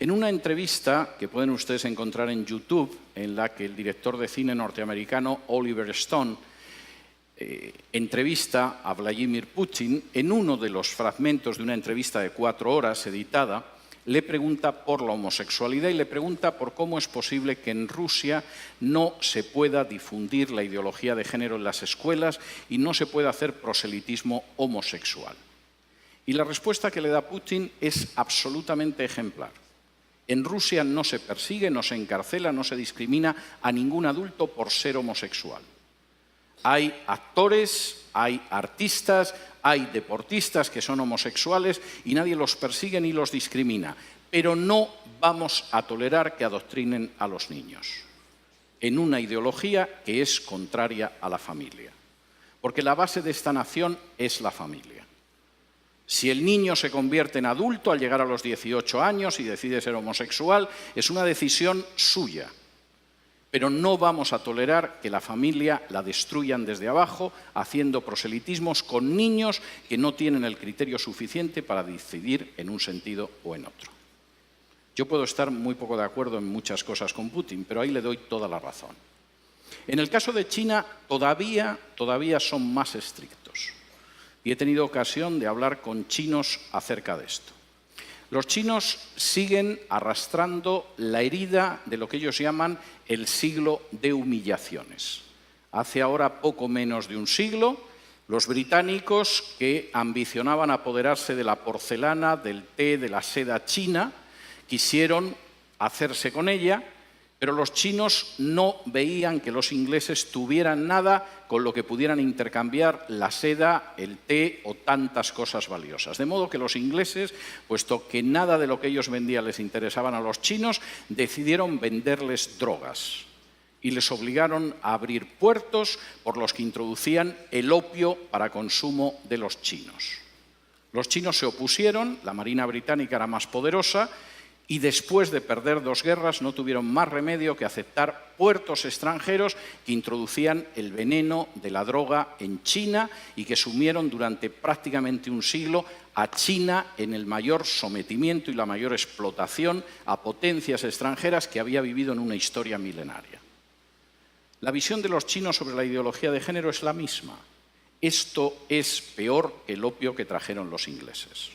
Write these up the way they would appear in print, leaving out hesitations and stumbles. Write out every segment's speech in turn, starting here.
En una entrevista que pueden ustedes encontrar en YouTube, en la que el director de cine norteamericano Oliver Stone entrevista a Vladimir Putin, en uno de los fragmentos de una entrevista de 4 horas editada, le pregunta por la homosexualidad y le pregunta por cómo es posible que en Rusia no se pueda difundir la ideología de género en las escuelas y no se pueda hacer proselitismo homosexual. Y la respuesta que le da Putin es absolutamente ejemplar. En Rusia no se persigue, no se encarcela, no se discrimina a ningún adulto por ser homosexual. Hay actores, hay artistas, hay deportistas que son homosexuales y nadie los persigue ni los discrimina. Pero no vamos a tolerar que adoctrinen a los niños en una ideología que es contraria a la familia. Porque la base de esta nación es la familia. Si el niño se convierte en adulto al llegar a los 18 años y decide ser homosexual, es una decisión suya. Pero no vamos a tolerar que la familia la destruyan desde abajo, haciendo proselitismos con niños que no tienen el criterio suficiente para decidir en un sentido o en otro. Yo puedo estar muy poco de acuerdo en muchas cosas con Putin, pero ahí le doy toda la razón. En el caso de China, todavía son más estrictos. Y he tenido ocasión de hablar con chinos acerca de esto. Los chinos siguen arrastrando la herida de lo que ellos llaman el siglo de humillaciones. Hace ahora poco menos de un siglo, los británicos que ambicionaban apoderarse de la porcelana, del té, de la seda china, quisieron hacerse con ella, pero los chinos no veían que los ingleses tuvieran nada con lo que pudieran intercambiar la seda, el té o tantas cosas valiosas. De modo que los ingleses, puesto que nada de lo que ellos vendían les interesaban a los chinos, decidieron venderles drogas y les obligaron a abrir puertos por los que introducían el opio para consumo de los chinos. Los chinos se opusieron, la Marina británica era más poderosa, y después de perder 2 guerras no tuvieron más remedio que aceptar puertos extranjeros que introducían el veneno de la droga en China y que sumieron durante prácticamente un siglo a China en el mayor sometimiento y la mayor explotación a potencias extranjeras que había vivido en una historia milenaria. La visión de los chinos sobre la ideología de género es la misma. Esto es peor que el opio que trajeron los ingleses.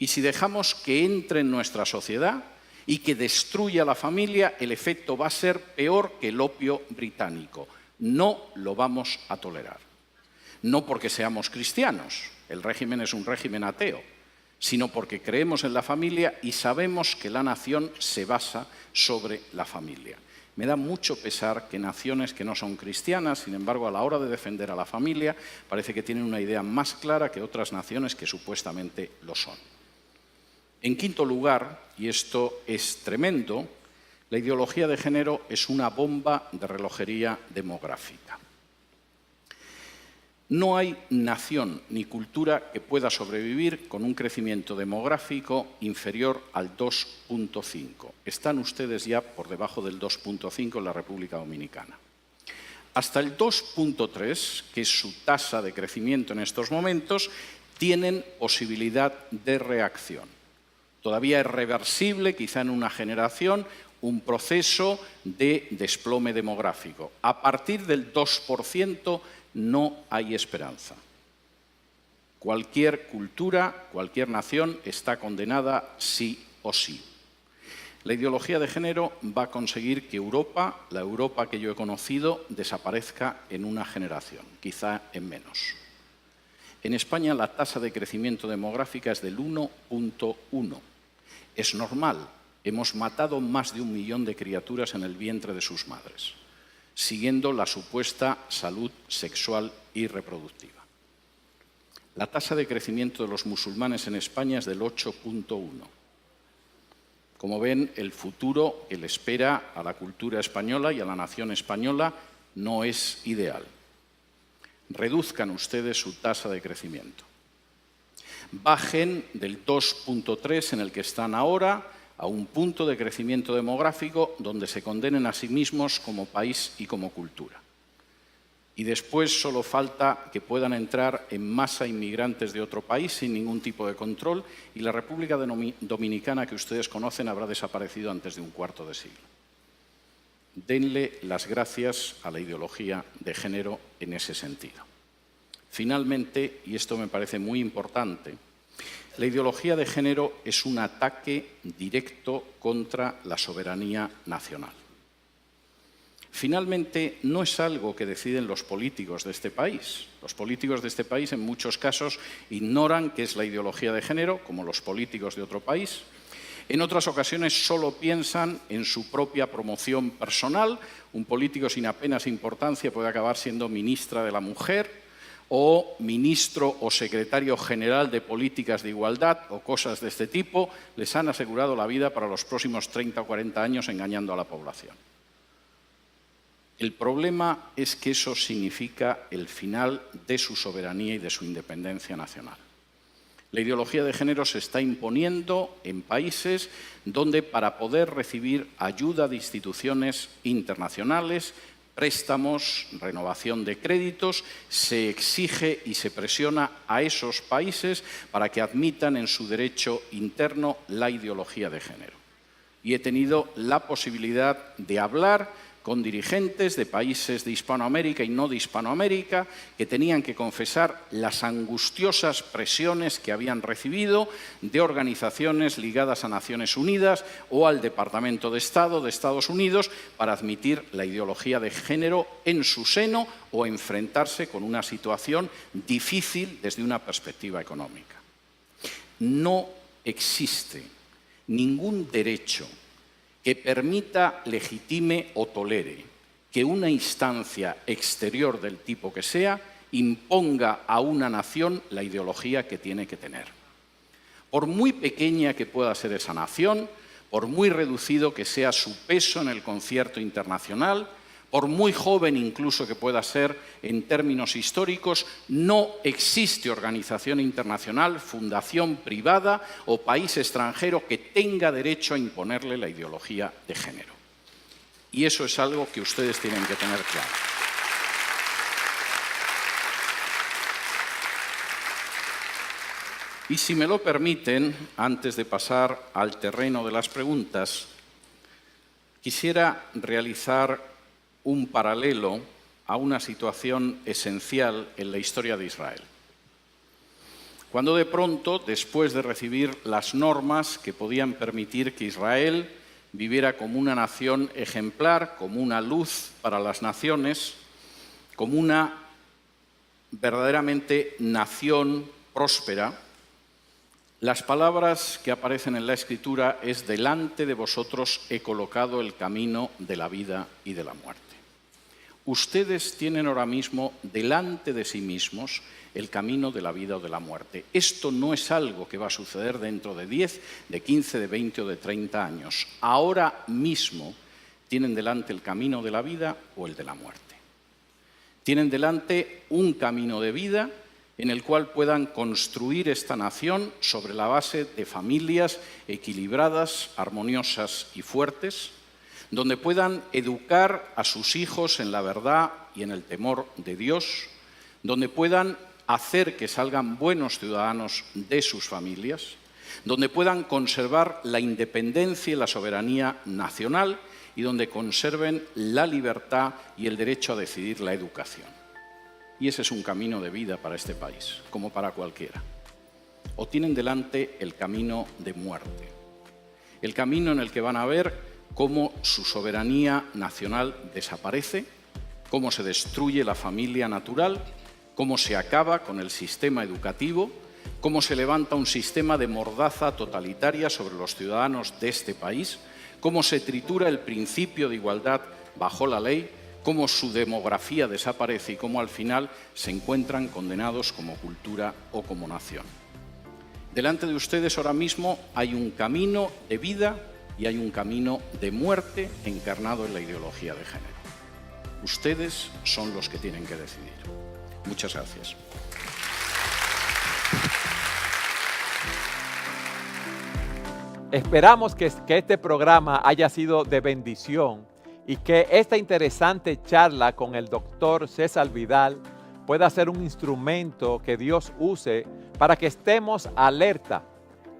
Y si dejamos que entre en nuestra sociedad y que destruya la familia, el efecto va a ser peor que el opio británico. No lo vamos a tolerar. No porque seamos cristianos, el régimen es un régimen ateo, sino porque creemos en la familia y sabemos que la nación se basa sobre la familia. Me da mucho pesar que naciones que no son cristianas, sin embargo, a la hora de defender a la familia, parece que tienen una idea más clara que otras naciones que supuestamente lo son. En quinto lugar, y esto es tremendo, la ideología de género es una bomba de relojería demográfica. No hay nación ni cultura que pueda sobrevivir con un crecimiento demográfico inferior al 2,5. Están ustedes ya por debajo del 2,5 en la República Dominicana. Hasta el 2,3, que es su tasa de crecimiento en estos momentos, tienen posibilidad de reacción. Todavía es reversible, quizá en una generación, un proceso de desplome demográfico. A partir del 2% no hay esperanza. Cualquier cultura, cualquier nación está condenada sí o sí. La ideología de género va a conseguir que Europa, la Europa que yo he conocido, desaparezca en una generación, quizá en menos. En España la tasa de crecimiento demográfica es del 1,1. Es normal, hemos matado más de 1 millón de criaturas en el vientre de sus madres, siguiendo la supuesta salud sexual y reproductiva. La tasa de crecimiento de los musulmanes en España es del 8,1. Como ven, el futuro que le espera a la cultura española y a la nación española no es ideal. Reduzcan ustedes su tasa de crecimiento. Bajen del 2,3 en el que están ahora a un punto de crecimiento demográfico donde se condenen a sí mismos como país y como cultura. y después solo falta que puedan entrar en masa inmigrantes de otro país sin ningún tipo de control y la República Dominicana que ustedes conocen habrá desaparecido antes de un cuarto de siglo. Denle las gracias a la ideología de género en ese sentido. Finalmente, y esto me parece muy importante, la ideología de género es un ataque directo contra la soberanía nacional. Finalmente, no es algo que deciden los políticos de este país. Los políticos de este país, en muchos casos, ignoran qué es la ideología de género, como los políticos de otro país. En otras ocasiones solo piensan en su propia promoción personal. Un político sin apenas importancia puede acabar siendo ministra de la Mujer o ministro o secretario general de políticas de igualdad o cosas de este tipo. Les han asegurado la vida para los próximos 30 o 40 años engañando a la población. El problema es que eso significa el final de su soberanía y de su independencia nacional. La ideología de género se está imponiendo en países donde para poder recibir ayuda de instituciones internacionales, préstamos, renovación de créditos, se exige y se presiona a esos países para que admitan en su derecho interno la ideología de género. Y he tenido la posibilidad de hablar con dirigentes de países de Hispanoamérica y no de Hispanoamérica que tenían que confesar las angustiosas presiones que habían recibido de organizaciones ligadas a Naciones Unidas o al Departamento de Estado de Estados Unidos para admitir la ideología de género en su seno o enfrentarse con una situación difícil desde una perspectiva económica. No existe ningún derecho que permita, legitime o tolere que una instancia exterior del tipo que sea imponga a una nación la ideología que tiene que tener. Por muy pequeña que pueda ser esa nación, por muy reducido que sea su peso en el concierto internacional, por muy joven incluso que pueda ser en términos históricos, no existe organización internacional, fundación privada o país extranjero que tenga derecho a imponerle la ideología de género. Y eso es algo que ustedes tienen que tener claro. Y si me lo permiten, antes de pasar al terreno de las preguntas, quisiera realizar un paralelo a una situación esencial en la historia de Israel. Cuando de pronto, después de recibir las normas que podían permitir que Israel viviera como una nación ejemplar, como una luz para las naciones, como una verdaderamente nación próspera, las palabras que aparecen en la Escritura es: delante de vosotros he colocado el camino de la vida y de la muerte. Ustedes tienen ahora mismo delante de sí mismos el camino de la vida o de la muerte. Esto no es algo que va a suceder dentro de 10, de 15, de 20 o de 30 años. Ahora mismo tienen delante el camino de la vida o el de la muerte. Tienen delante un camino de vida en el cual puedan construir esta nación sobre la base de familias equilibradas, armoniosas y fuertes, donde puedan educar a sus hijos en la verdad y en el temor de Dios, donde puedan hacer que salgan buenos ciudadanos de sus familias, donde puedan conservar la independencia y la soberanía nacional y donde conserven la libertad y el derecho a decidir la educación. Y ese es un camino de vida para este país, como para cualquiera. O tienen delante el camino de muerte, el camino en el que van a ver cómo su soberanía nacional desaparece, cómo se destruye la familia natural, cómo se acaba con el sistema educativo, cómo se levanta un sistema de mordaza totalitaria sobre los ciudadanos de este país, cómo se tritura el principio de igualdad bajo la ley, cómo su demografía desaparece y cómo al final se encuentran condenados como cultura o como nación. Delante de ustedes ahora mismo hay un camino de vida y hay un camino de muerte encarnado en la ideología de género. Ustedes son los que tienen que decidir. Muchas gracias. Esperamos que este programa haya sido de bendición y que esta interesante charla con el doctor César Vidal pueda ser un instrumento que Dios use para que estemos alerta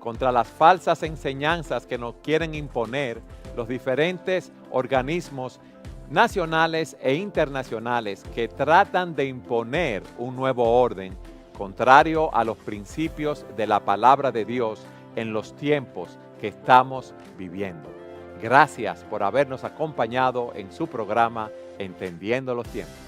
contra las falsas enseñanzas que nos quieren imponer los diferentes organismos nacionales e internacionales que tratan de imponer un nuevo orden contrario a los principios de la palabra de Dios en los tiempos que estamos viviendo. Gracias por habernos acompañado en su programa Entendiendo los Tiempos.